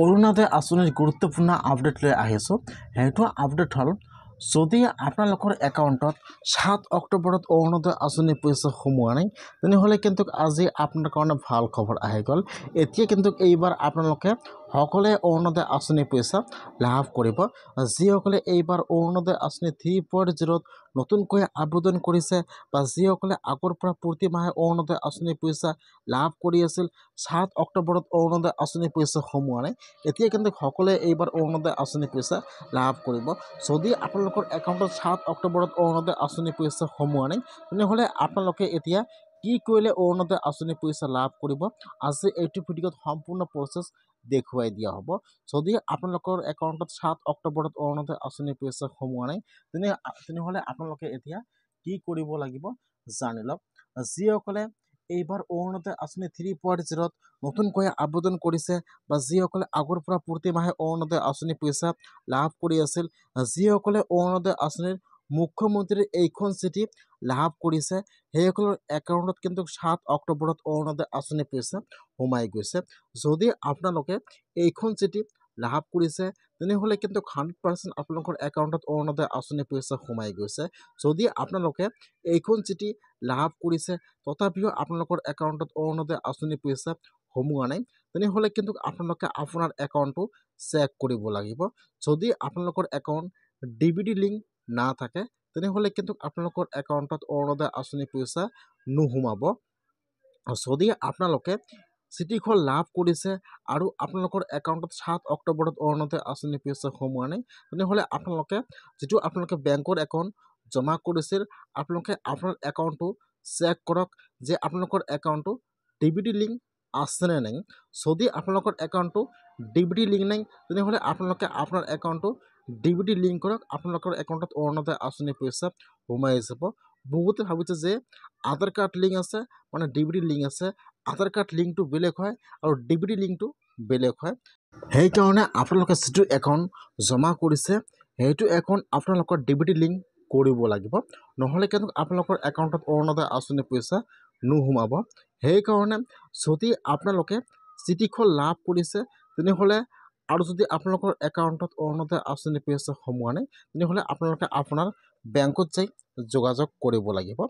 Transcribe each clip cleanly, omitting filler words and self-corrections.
অৰুণোদয় আঁচনিৰ গুৰুত্বপূৰ্ণ আপডেট লৈ আহিছোঁ। সেইটো আপডেট হ'ল, যদি আপোনালোকৰ একাউণ্টত 7 অক্টোবৰত অৰুণোদয় আঁচনি পইচা সোমোৱা নাই, তেনেহ'লে কিন্তু আজি আপোনাৰ কাৰণে ভাল খবৰ আহি গ'ল। এতিয়া কিন্তু এইবাৰ আপোনালোকে সকলোৱে অৰুণোদয় আঁচনি পইচা লাভ কৰিব। যিসকলে এইবাৰ অৰুণোদয় আঁচনি 3.0ত নতুনকৈ আবেদন কৰিছে বা যিসকলে আগৰ পৰা প্ৰতি মাহে অৰুণোদয় আঁচনি পইচা লাভ কৰি আছিল, 7 অক্টোবৰত অৰুণোদয় আঁচনি পইচা সোমোৱা নাই, এতিয়া কিন্তু সকলোৱে এইবাৰ অৰুণোদয় আঁচনি পইচা লাভ কৰিব। যদি আপোনালোকৰ একাউণ্টত 7 অক্টোবৰত অৰুণোদয় আঁচনি পইচা সোমোৱা নাই, তেনেহ'লে আপোনালোকে এতিয়া কি কৰিলে অৰুণোদয় আঁচনি পইচা লাভ কৰিব, আজি এইটো ভিডিঅ'ত সম্পূৰ্ণ প্ৰচেছ দেখুৱাই দিয়া হ'ব। যদি আপোনালোকৰ একাউণ্টত 7 অক্টোবৰত অৰুণোদয় আঁচনি পইচা সোমোৱা নাই, তেনেহ'লে আপোনালোকে এতিয়া কি কৰিব লাগিব জানি লওক। যিসকলে এইবাৰ অৰুণোদয় আঁচনি 3.0ত নতুনকৈ আবেদন কৰিছে বা যিসকলে আগৰ পৰা প্ৰতি মাহে অৰুণোদয় আঁচনি পইচা লাভ কৰি আছিল, যিসকলে অৰুণোদয় আঁচনিৰ মুখ্যমন্ত্ৰীৰ এইখন চিঠি লাভ কৰিছে, সেইসকলৰ একাউণ্টত কিন্তু 7 অক্টোবৰত অৰুণোদয় আঁচনি পইচা সোমাই গৈছে। যদি আপোনালোকে এইখন চিঠি লাভ কৰিছে, তেনেহ'লে কিন্তু 100% আপোনালোকৰ একাউণ্টত অৰুণোদয় আঁচনি পইচা সোমাই গৈছে। যদি আপোনালোকে এইখন চিঠি লাভ কৰিছে তথাপিও আপোনালোকৰ একাউণ্টত অৰুণোদয় আঁচনি পইচা সোমোৱা নাই, তেনেহ'লে কিন্তু আপোনালোকে আপোনাৰ একাউণ্টটো চেক কৰিব লাগিব। যদি আপোনালোকৰ একাউণ্ট DBD লিংক নাথাকে, তেনেহ'লে কিন্তু আপোনালোকৰ একাউণ্টত অৰুণোদয় আঁচনি পইচা নোসোমাব। যদি আপোনালোকে চিঠিখন লাভ কৰিছে আৰু আপোনালোকৰ একাউণ্টত 7 অক্টোবৰত অৰুণোদয় আঁচনি পইচা সোমোৱা নাই, তেনেহ'লে আপোনালোকে বেংকৰ একাউণ্ট জমা কৰিছিল, আপোনালোকে আপোনাৰ একাউণ্টটো চেক কৰক যে আপোনালোকৰ একাউণ্টটো DBD লিংক আছেনে নাই। যদি আপোনালোকৰ একাউণ্টটো DBD লিংক নাই, তেনেহ'লে আপোনালোকে আপোনাৰ একাউণ্টটো DBD লিংক কৰক, আপোনালোকৰ একাউণ্টত অৰুণোদয় আঁচনি পইচা সোমাই যাব। বহুতে ভাবিছে যে আধাৰ কাৰ্ড লিংক আছে মানে DBD লিংক আছে, আধাৰ কাৰ্ড লিংকটো বেলেগ হয় আৰু DBD লিংকটো বেলেগ হয়। সেইকাৰণে আপোনালোকে যিটো একাউণ্ট জমা কৰিছে, সেইটো একাউণ্ট আপোনালোকৰ DBD লিংক কৰিব লাগিব, নহ'লে কিন্তু আপোনালোকৰ একাউণ্টত অৰুণোদয় আঁচনি পইচা নোসোমাব। সেইকাৰণে যদি আপোনালোকে চিঠিখন লাভ কৰিছে, তেনেহ'লে আৰু যদি আপোনালোকৰ একাউণ্টত অৰুণোদয় আঁচনি পইচা সোমোৱা নাই, তেনেহ'লে আপোনালোকে আপোনাৰ বেংকত যাই যোগাযোগ কৰিব লাগিব।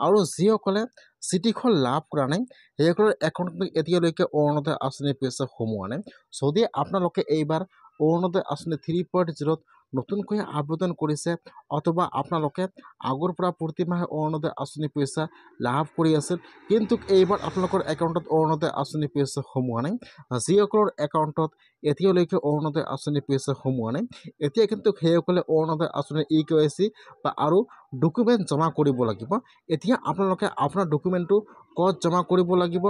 আৰু যিসকলে চিঠিখন লাভ কৰা নাই, সেইসকলৰ একাউণ্টত এতিয়ালৈকে অৰুণোদয় আঁচনি পইচা সোমোৱা নাই। যদি আপোনালোকে এইবাৰ অৰুণোদয় আঁচনি 3.0ত নতুনকৈ আবেদন কৰিছে অথবা আপোনালোকে আগৰ পৰা প্ৰতি মাহে অৰুণোদয় আঁচনি পইচা লাভ কৰি আছিল, কিন্তু এইবাৰ আপোনালোকৰ একাউণ্টত অৰুণোদয় আঁচনি পইচা সোমোৱা নাই, যিসকলৰ একাউণ্টত এতিয়ালৈকে অৰুণোদয় আঁচনি পইচা সোমোৱা নাই, এতিয়া কিন্তু সেইসকলে অৰুণোদয় আঁচনিৰ EKYC বা আৰু ডকুমেণ্ট জমা কৰিব লাগিব। এতিয়া আপোনালোকে আপোনাৰ ডকুমেণ্টটো ক'ত জমা কৰিব লাগিব,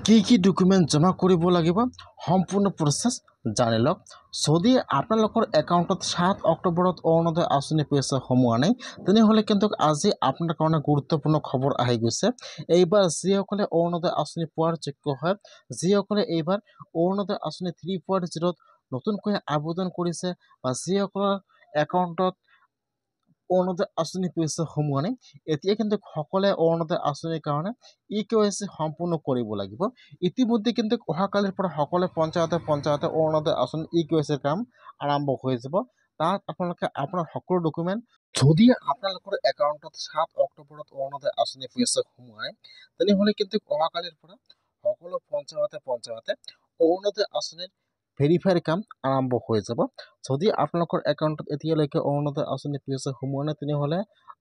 কি ডকুমেণ্ট জমা কৰিব লাগিব, সম্পূৰ্ণ প্ৰচেছ জানি লওক। যদি আপোনালোকৰ একাউণ্টত 7 অক্টোবৰত অৰুণোদয় আঁচনি পইচা সোমোৱা নাই, তেনেহ'লে কিন্তু আজি আপোনাৰ কাৰণে গুৰুত্বপূৰ্ণ খবৰ আহি গৈছে। এইবাৰ যিসকলে অৰুণোদয় আঁচনি পোৱাৰ যোগ্য হয়, যিসকলে এইবাৰ অৰুণোদয় আঁচনি 3.0ত নতুনকৈ আবেদন কৰিছে বা যিসকলৰ একাউণ্টত অৰুণোদয় আঁচনি পইচা সোমোৱা নাই, এতিয়া কিন্তু সকলোৱে অৰুণোদয় আঁচনিৰ কাৰণে EKYC সম্পূৰ্ণ কৰিব লাগিব। ইতিমধ্যে কিন্তু অহাকালিৰ পৰা সকলো পঞ্চায়তে অৰুণোদয় আঁচনি EKYCৰ কাম আৰম্ভ হৈ যাব। তাত আপোনালোকে আপোনাৰ সকলো ডকুমেণ্ট, যদি আপোনালোকৰ একাউণ্টত 7 অক্টোবৰত অৰুণোদয় আঁচনি পইচা সোমোৱা নাই, তেনেহ'লে কিন্তু অহাকালিৰ পৰা সকলো পঞ্চায়তে অৰুণোদয় আঁচনিৰ ভেৰিফাইৰ কাম আৰম্ভ হৈ যাব। যদি আপোনালোকৰ একাউণ্টত এতিয়ালৈকে অৰুণোদয় আঁচনি পইচা সোমোৱা নাই, তেনেহ'লে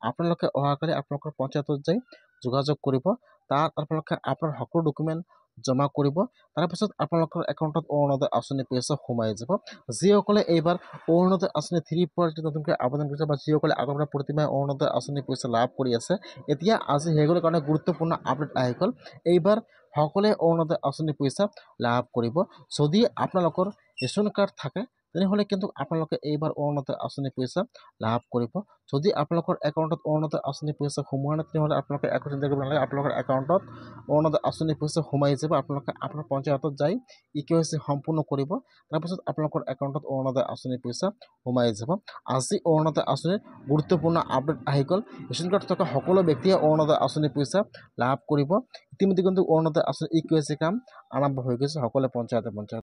আপোনালোকে অহাকালি আপোনালোকৰ পঞ্চায়তত যাই যোগাযোগ কৰিব। তাত আপোনালোকে আপোনাৰ সকলো ডকুমেণ্ট জমা কৰিব, তাৰপিছত আপোনালোকৰ একাউণ্টত অৰুণোদয় আঁচনি পইচা সোমাই যাব। যিসকলে এইবাৰ অৰুণোদয় আঁচনি 3.0ত নতুনকৈ আবেদন কৰিছে বা যিসকলে আগৰ পৰা প্ৰতিমাহে অৰুণোদয় আঁচনি পইচা লাভ কৰি আছে, এতিয়া আজি সেইসকলৰ কাৰণে গুৰুত্বপূৰ্ণ আপডেট আহি গ'ল। এইবাৰ সকলোৱে অৰুণোদয় আঁচনি পইচা লাভ কৰিব। যদি আপোনালোকৰ ৰেচন কাৰ্ড থাকে, তেনেহ'লে কিন্তু আপোনালোকে এইবাৰ অৰুণোদয় আঁচনি পইচা লাভ কৰিব। যদি আপোনালোকৰ একাউণ্টত অৰুণোদয় আঁচনি পইচা সোমোৱা নাই, তেনেহ'লে আপোনালোকে একো চিন্তা কৰিব নালাগে, আপোনালোকৰ একাউণ্টত অৰুণোদয় আঁচনি পইচা সোমাই যাব। আপোনালোকে আপোনাৰ পঞ্চায়তত যাই EKYC সম্পূৰ্ণ কৰিব, তাৰপিছত আপোনালোকৰ একাউণ্টত অৰুণোদয় আঁচনি পইচা সোমাই যাব। আজি অৰুণোদয় আঁচনিৰ গুৰুত্বপূৰ্ণ আপডেট আহি গ'ল। ৰেচন কাৰ্ড থকা সকলো ব্যক্তিয়ে অৰুণোদয় আঁচনি পইচা লাভ কৰিব। ইতিমধ্যে কিন্তু অৰুণোদয় আঁচনি EKYC কাম আৰম্ভ হৈ গৈছে সকলো পঞ্চায়তে।